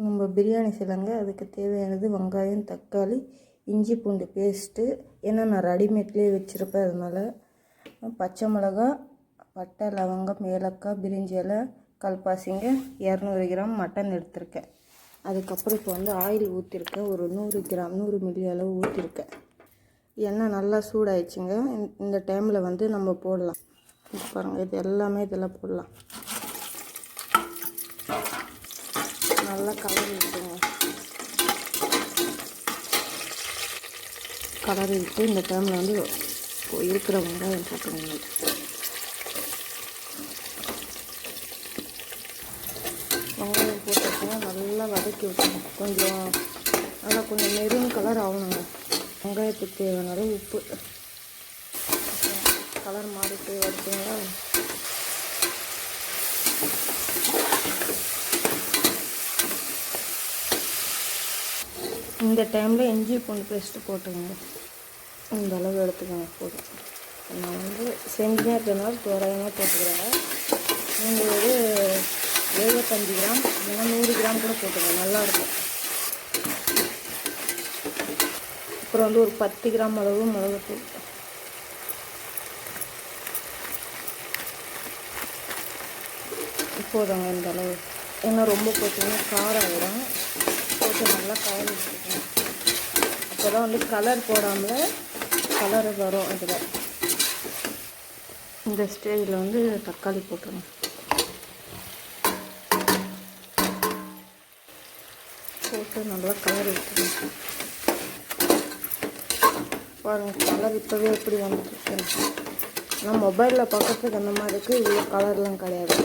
நம்ம பிரியாணி செய்யலாங்க. அதுக்கு தேவையானது வெங்காயம், தக்காளி, இஞ்சி பூண்டு பேஸ்ட்டு. ஏன்னா நான் ரெடிமேட்லேயே வச்சுருப்பேன், அதனால் பச்சை மிளகா, பட்டை, லவங்கம், ஏலக்காய், பிரிஞ்சி இலை, கல்பாசிங்க, 200 கிராம் மட்டன் எடுத்திருக்கேன். அதுக்கப்புறம் இப்போ ஆயில் ஊற்றிருக்கேன். ஒரு 100 மில்லி அளவு ஊற்றிருக்கேன். எண்ணெய் நல்லா சூடாயிடுச்சுங்க. இந்த டைமில் நம்ம போடலாம். பாருங்கள், இது எல்லாமே இதில் போடலாம். நல்லா கலரி விட்டுங்க. கலரி விட்டு இந்த டைமில் இருக்கிற வெங்காயம் போட்டுங்க. வெங்காயம் போட்டுச்சுன்னா நல்லா வதக்கி விட்டுங்க. கொஞ்சம் மெரூன் கலர் ஆகணுங்க. வெங்காயத்துக்கு தேவையான உப்பு, கலர் மாறிட்டு வச்சுங்களா. இந்த டைமில் இஞ்சி பூண்டு பேஸ்ட்டு போட்டுக்கோங்க. இந்த அளவு எடுத்துக்கோங்க போதும். நான் செஞ்சுனே இருக்கிறதுனால தோராயமாக போட்டுக்கிறேங்க. நீங்கள் 75 கிராம் இல்லைன்னா 100 கிராம் கூட போட்டுக்கோங்க, நல்லாயிருக்கும். அப்புறம் ஒரு 10 கிராம் அளவு மிளகாத்தூள். போதுங்க இந்த அளவு. ஏன்னா ரொம்ப போட்டிங்கன்னா காரம் ஆகிடும். போட்டு நல்லா கலரி வச்சுக்கணும். அப்போ தான் கலர் போடாமல் கலர் வரும். இதில் இந்த ஸ்டேஜில் தக்காளி போட்டுருங்க. போட்டு நல்லா கலரி வச்சுக்கணும். பாருங்கள், கலர் இப்போவே எப்படி வந்துட்டு. ஆனால் மொபைலில் பார்க்கறதுக்கு அந்த மாதிரி இருக்குது. இவ்வளோ கலர்லாம் கிடையாது.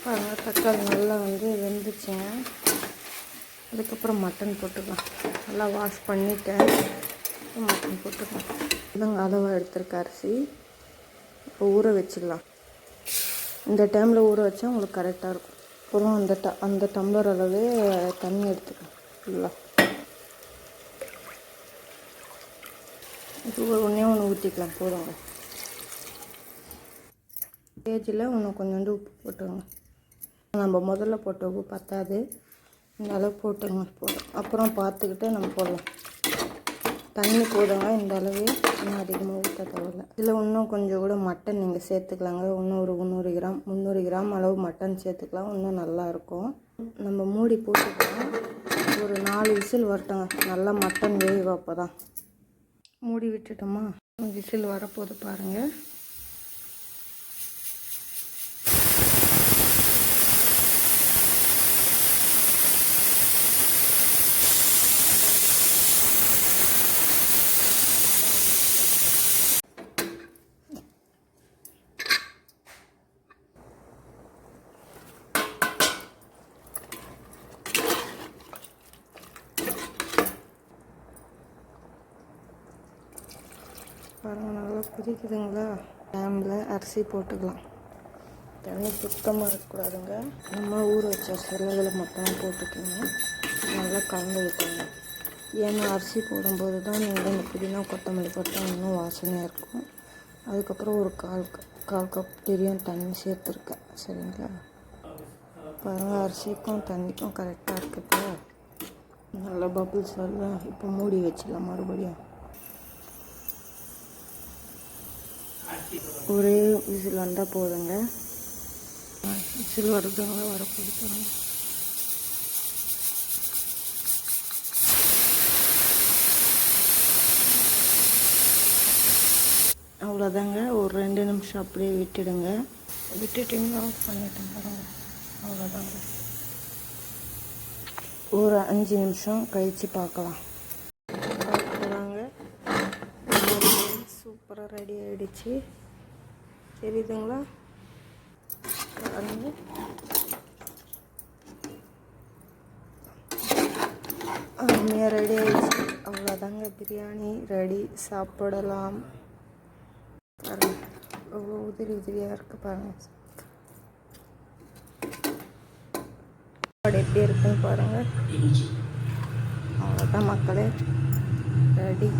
பாருங்கள், தக்காளி நல்லா வெந்துச்சுங்க. அதுக்கப்புறம் மட்டன் போட்டுக்கலாம். நல்லா வாஷ் பண்ணிவிட்டேன். மட்டன் போட்டுக்கலாம். இதுங்க அளவாக எடுத்துருக்க அரிசி. இப்போ ஊற வச்சிடலாம். இந்த டைமில் ஊற வச்சா உங்களுக்கு கரெக்டாக இருக்கும். அப்புறம் அந்த டம்ளர் அளவே தண்ணி எடுத்துக்கலாம் ஃபுல்லாக. இது ஒன்றே ஊற்றிக்கலாம் போதுங்க. ஸ்டேஜில் கொஞ்சோண்டு உப்பு போட்டுங்க. நம்ம முதல்ல போட்ட உப்பு பத்தாது, இந்த அளவு போட்டுங்க போதும். அப்புறம் பார்த்துக்கிட்டு நம்ம போடலாம். தண்ணி போடுங்க இந்த அளவு, இன்னும் அதிகமாக ஊற்ற தேவையில்லை. இதில் இன்னும் கொஞ்சம் கூட மட்டன் நீங்கள் சேர்த்துக்கலாங்க. இன்னும் ஒரு 300 கிராம் அளவு மட்டன் சேர்த்துக்கலாம். இன்னும் நல்லாயிருக்கும். நம்ம மூடி போட்டுக்கலாம். ஒரு 4 விசில் வரட்டுங்க. நல்லா மட்டன் வேகும். அப்போ தான் மூடி விட்டுட்டோமா, விசில் வரப்போது பாருங்கள். பாருங்கள், நல்லா கொதிக்குதுங்களா. டைமில் அரிசி போட்டுக்கலாம். தண்ணி சுத்தமாக இருக்கக்கூடாதுங்க. நம்ம ஊற வச்ச அரிசியில் மொத்தமாக போட்டுக்கோங்க. நல்லா கலந்து விட்டுங்க. ஏன்னா அரிசி போடும்போது தான் நீங்கள் இந்த புதினா கொத்தமல்லி போட்டால் இன்னும் வாசனையாக இருக்கும். அதுக்கப்புறம் ஒரு கால் கப் பிரியாணி தண்ணி சேர்த்துருக்கேன். சரிங்களா. பாருங்கள், அரிசிக்கும் தண்ணிக்கும் கரெக்டாக இருக்குது. நல்லா பபுள்ஸ் வரலாம். இப்போ மூடி வச்சிடலாம். மறுபடியும் ஒரே விசில் வந்தால் போதுங்க. விசில் வருதுங்க, வரப்போதுங்க. அவ்வளோதாங்க. ஒரு 2 நிமிஷம் அப்படியே விட்டுடுங்க. விட்டுட்டிங்கன்னா ஆஃப் பண்ணிட்டேன் பாருங்கள். அவ்வளோதாங்க. ஒரு 5 நிமிஷம் கழித்து பார்க்கலாம். சூப்பராக ரெடி ஆகிடுச்சு. தெரியுதுங்களா? பாருங்க, அருமையாக ரெடி ஆகிடுச்சு. அவ்வளோதாங்க, பிரியாணி ரெடி. சாப்பிடலாம். பாருங்கள், அவ்வளோ உதிரியாக இருக்குது. பாருங்கள் எப்படி இருக்குன்னு பாருங்கள். அவ்வளோதான் மக்களே, ரெடி.